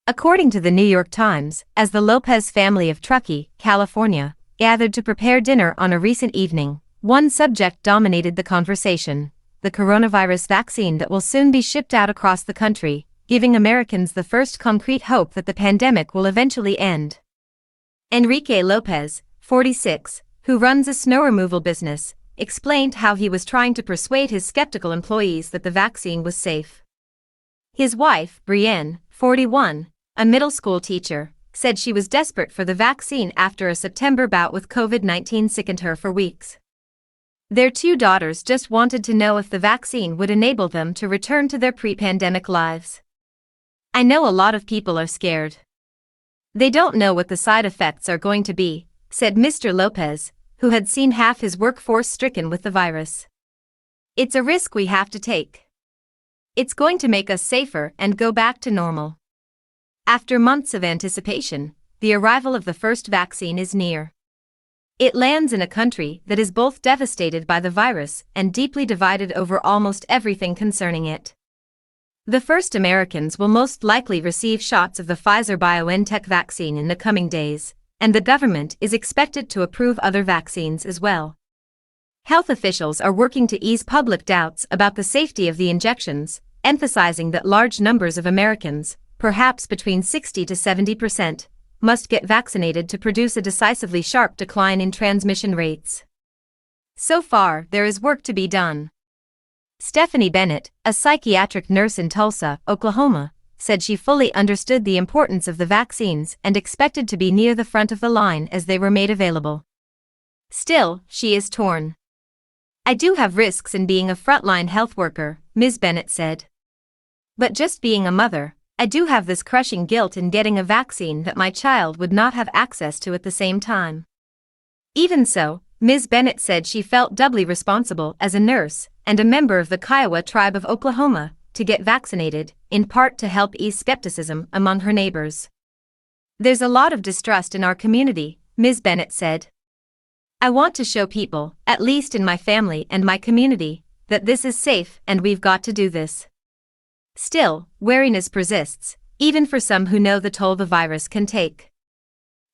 According to the New York Times, as the Lopez family of Truckee, California, gathered to prepare dinner on a recent evening, one subject dominated the conversation: the coronavirus vaccine that will soon be shipped out across the country, giving Americans the first concrete hope that the pandemic will eventually end. Enrique Lopez, 46, who runs a snow removal business, explained how he was trying to persuade his skeptical employees that the vaccine was safe. His wife, Brienne, 41, a middle school teacher, said she was desperate for the vaccine after a September bout with COVID-19 sickened her for weeks. Their 2 daughters just wanted to know if the vaccine would enable them to return to their pre-pandemic lives. "I know a lot of people are scared. They don't know what the side effects are going to be," said Mr. Lopez, who had seen half his workforce stricken with the virus. "It's a risk we have to take. It's going to make us safer and go back to normal." After months of anticipation, the arrival of the first vaccine is near. It lands in a country that is both devastated by the virus and deeply divided over almost everything concerning it. The first Americans will most likely receive shots of the Pfizer-BioNTech vaccine in the coming days, and the government is expected to approve other vaccines as well. Health officials are working to ease public doubts about the safety of the injections, emphasizing that large numbers of Americans, perhaps between 60 to 70%, must get vaccinated to produce a decisively sharp decline in transmission rates. So far, there is work to be done. Stephanie Bennett, a psychiatric nurse in Tulsa, Oklahoma, said she fully understood the importance of the vaccines and expected to be near the front of the line as they were made available. Still, she is torn. "I do have risks in being a frontline health worker," Ms. Bennett said. "But just being a mother, I do have this crushing guilt in getting a vaccine that my child would not have access to at the same time." Even so, Ms. Bennett said she felt doubly responsible as a nurse and a member of the Kiowa tribe of Oklahoma to get vaccinated, in part to help ease skepticism among her neighbors. "There's a lot of distrust in our community," Ms. Bennett said. "I want to show people, at least in my family and my community, that this is safe and we've got to do this." Still, wariness persists, even for some who know the toll the virus can take.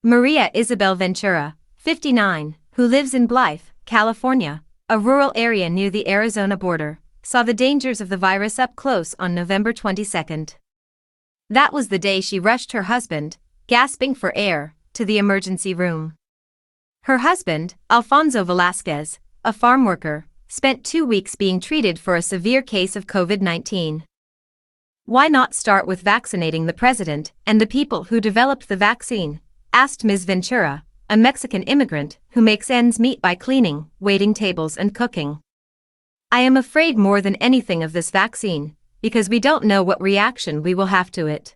Maria Isabel Ventura, 59, who lives in Blythe, California, a rural area near the Arizona border, saw the dangers of the virus up close on November 22. That was the day she rushed her husband, gasping for air, to the emergency room. Her husband, Alfonso Velasquez, a farm worker, spent 2 weeks being treated for a severe case of COVID-19. "Why not start with vaccinating the president and the people who developed the vaccine?" asked Ms. Ventura, a Mexican immigrant who makes ends meet by cleaning, waiting tables and cooking. "I am afraid more than anything of this vaccine, because we don't know what reaction we will have to it.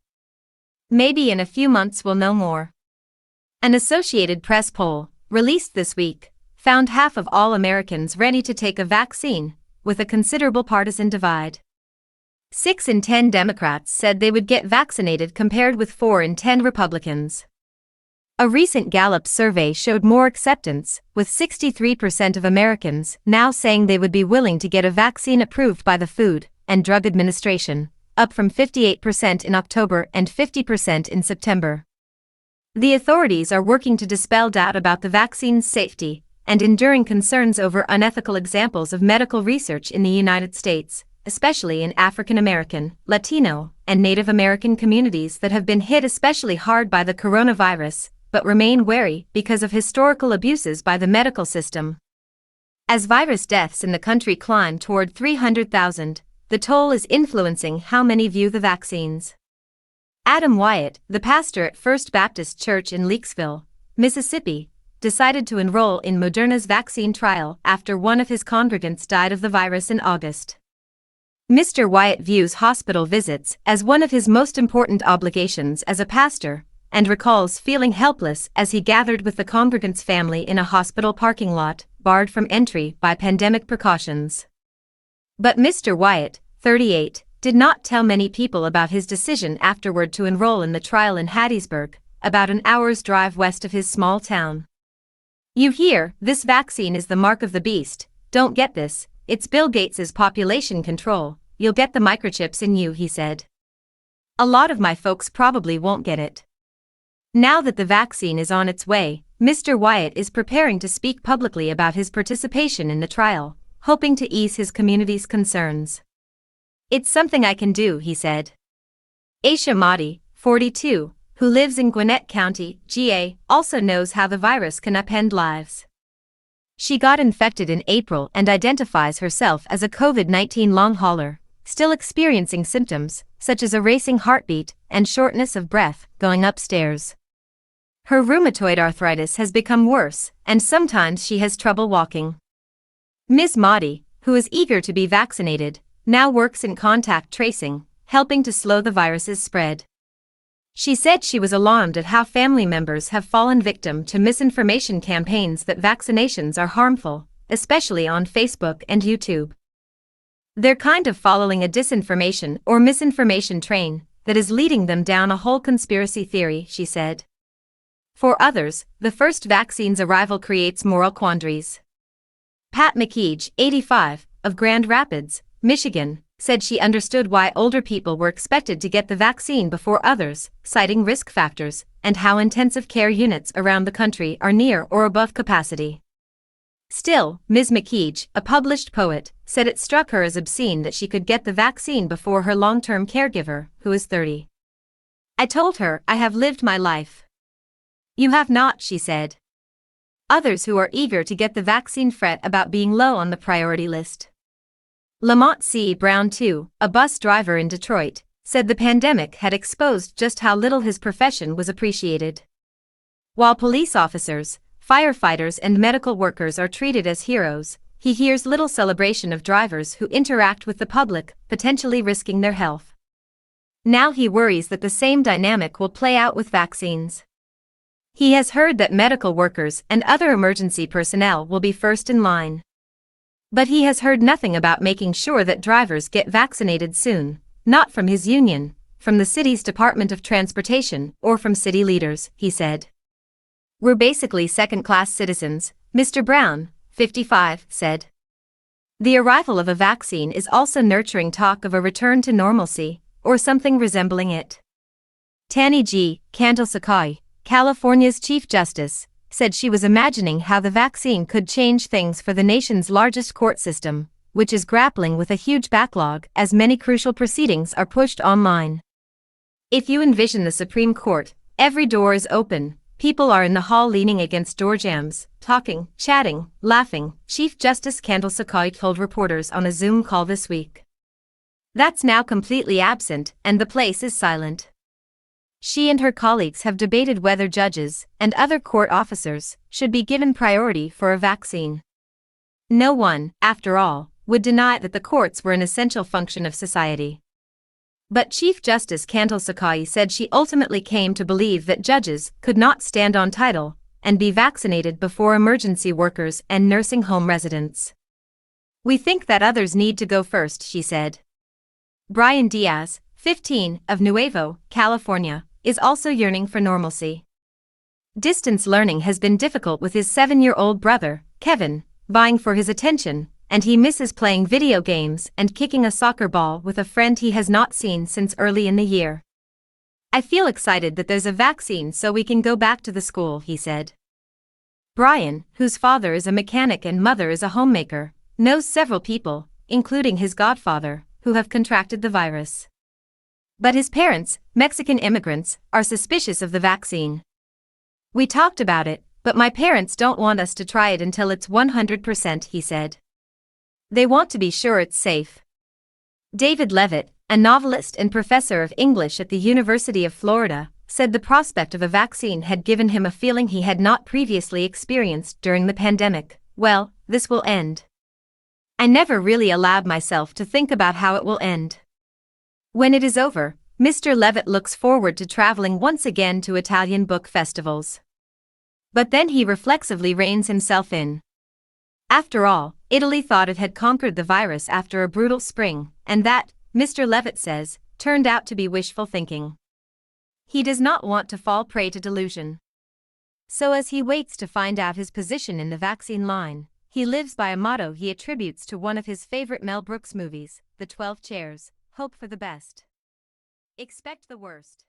Maybe in a few months we'll know more." An Associated Press poll, released this week, found half of all Americans ready to take a vaccine, with a considerable partisan divide. 6 in 10 Democrats said they would get vaccinated compared with 4 in 10 Republicans. A recent Gallup survey showed more acceptance, with 63% of Americans now saying they would be willing to get a vaccine approved by the Food and Drug Administration, up from 58% in October and 50% in September. The authorities are working to dispel doubt about the vaccine's safety and enduring concerns over unethical examples of medical research in the United States, especially in African American, Latino, and Native American communities that have been hit especially hard by the coronavirus, but remain wary because of historical abuses by the medical system. As virus deaths in the country climb toward 300,000, the toll is influencing how many view the vaccines. Adam Wyatt, the pastor at First Baptist Church in Leakesville, Mississippi, decided to enroll in Moderna's vaccine trial after one of his congregants died of the virus in August. Mr. Wyatt views hospital visits as one of his most important obligations as a pastor, and recalls feeling helpless as he gathered with the congregant's family in a hospital parking lot, barred from entry by pandemic precautions. But Mr. Wyatt, 38, did not tell many people about his decision afterward to enroll in the trial in Hattiesburg, about an hour's drive west of his small town. "You hear, this vaccine is the mark of the beast, don't get this. It's Bill Gates's population control, you'll get the microchips in you," he said. A lot of my folks probably won't get it. Now that the vaccine is on its way, Mr. Wyatt is preparing to speak publicly about his participation in the trial, hoping to ease his community's concerns. It's something I can do, he said. Aisha Mahdi, 42, who lives in Gwinnett County, GA, also knows how the virus can upend lives. She got infected in April and identifies herself as a COVID-19 long hauler, still experiencing symptoms, such as a racing heartbeat and shortness of breath, going upstairs. Her rheumatoid arthritis has become worse, and sometimes she has trouble walking. Ms. Mahdi, who is eager to be vaccinated, now works in contact tracing, helping to slow the virus's spread. She said she was alarmed at how family members have fallen victim to misinformation campaigns that vaccinations are harmful, especially on Facebook and YouTube. They're kind of following a disinformation or misinformation train that is leading them down a whole conspiracy theory, she said. For others, the first vaccine's arrival creates moral quandaries. Pat McKeege, 85, of Grand Rapids, Michigan, said she understood why older people were expected to get the vaccine before others, citing risk factors and how intensive care units around the country are near or above capacity. Still, Ms. McKeege, a published poet, said it struck her as obscene that she could get the vaccine before her long-term caregiver, who is 30. I told her, I have lived my life. You have not, she said. Others who are eager to get the vaccine fret about being low on the priority list. Lamont C. Brown, too, a bus driver in Detroit, said the pandemic had exposed just how little his profession was appreciated. While police officers, firefighters and medical workers are treated as heroes, he hears little celebration of drivers who interact with the public, potentially risking their health. Now he worries that the same dynamic will play out with vaccines. He has heard that medical workers and other emergency personnel will be first in line. But he has heard nothing about making sure that drivers get vaccinated soon, not from his union, from the city's Department of Transportation, or from city leaders, he said. We're basically second-class citizens, Mr. Brown, 55, said. The arrival of a vaccine is also nurturing talk of a return to normalcy, or something resembling it. Tanny G. Candle-Sakai, California's Chief Justice, said she was imagining how the vaccine could change things for the nation's largest court system, which is grappling with a huge backlog as many crucial proceedings are pushed online. If you envision the Supreme Court, every door is open, people are in the hall leaning against door jambs, talking, chatting, laughing, Chief Justice Candle-Sakai told reporters on a Zoom call this week. That's now completely absent, and the place is silent. She and her colleagues have debated whether judges and other court officers should be given priority for a vaccine. No one, after all, would deny that the courts were an essential function of society. But Chief Justice Candle-Sakai said she ultimately came to believe that judges could not stand on title and be vaccinated before emergency workers and nursing home residents. We think that others need to go first, she said. Brian Diaz, 15, of Nuevo, California, is also yearning for normalcy. Distance learning has been difficult with his 7-year-old brother, Kevin, vying for his attention, and he misses playing video games and kicking a soccer ball with a friend he has not seen since early in the year. I feel excited that there's a vaccine so we can go back to the school, he said. Brian, whose father is a mechanic and mother is a homemaker, knows several people, including his godfather, who have contracted the virus. But his parents, Mexican immigrants, are suspicious of the vaccine. We talked about it, but my parents don't want us to try it until it's 100%, he said. They want to be sure it's safe. David Levitt, a novelist and professor of English at the University of Florida, said the prospect of a vaccine had given him a feeling he had not previously experienced during the pandemic. Well, this will end. I never really allowed myself to think about how it will end. When it is over, Mr. Levitt looks forward to traveling once again to Italian book festivals. But then he reflexively reins himself in. After all, Italy thought it had conquered the virus after a brutal spring, and that, Mr. Levitt says, turned out to be wishful thinking. He does not want to fall prey to delusion. So as he waits to find out his position in the vaccine line, he lives by a motto he attributes to one of his favorite Mel Brooks movies, The 12 Chairs. Hope for the best. Expect the worst.